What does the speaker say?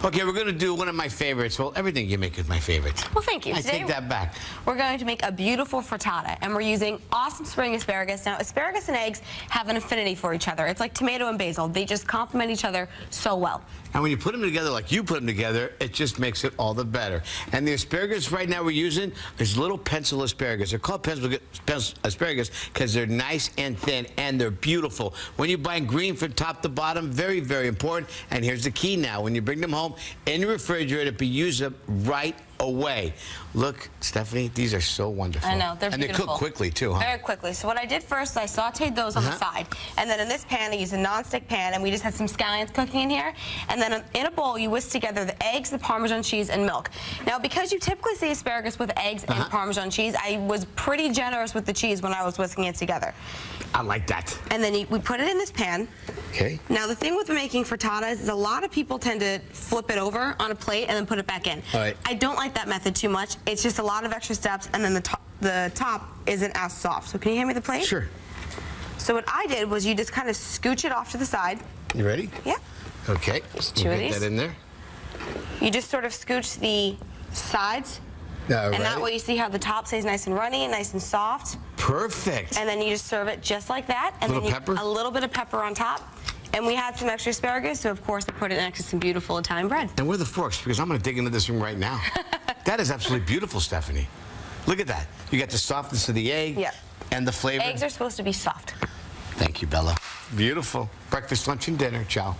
Okay, we're going to do one of my favorites. Well, everything you make is my favorite. Well, thank you. I Today, take that back. We're going to make a beautiful frittata, and we're using awesome spring asparagus. Now, asparagus and eggs have an affinity for each other. It's like tomato and basil. They just complement each other so well. And when you put them together like you put them together, it just makes it all the better. And the asparagus right now we're using is little pencil asparagus. They're called pencil asparagus because they're nice and thin and they're beautiful. When you buy green from top to bottom, very, very important. And here's the key now. When you bring them home in the refrigerator, be used up right away. Look, Stephanie, these are so wonderful. I know, they're beautiful. And they cook quickly, too, huh? Very quickly. So what I did first, I sauteed those on the side. And then in this pan, I used a non-stick pan, and we just had some scallions cooking in here. And then in a bowl, you whisk together the eggs, the Parmesan cheese, and milk. Now, because you typically see asparagus with eggs and Parmesan cheese, I was pretty generous with the cheese when I was whisking it together. I like that. And then we put it in this pan. Okay. Now, the thing with making frittatas is a lot of people tend to flip it over on a plate and then put it back in. All right. I don't like that method too much. It's just a lot of extra steps, and then the top isn't as soft. So can you hand me the plate? Sure. So what I did was you just kind of scooch it off to the side. You ready? Yeah. Okay. Just two of these. Get that in there. You just sort of scooch the sides. And that way you see how the top stays nice and runny and nice and soft. Perfect. And then you just serve it just like that. And then a little bit of pepper on top. And we had some extra asparagus, so of course I put it next to some beautiful Italian bread. And where are the forks? Because I'm going to dig into this room right now. That is absolutely beautiful, Stephanie. Look at that. You got the softness of the egg and the flavor. Eggs are supposed to be soft. Thank you, Bella. Beautiful. Breakfast, lunch, and dinner. Ciao.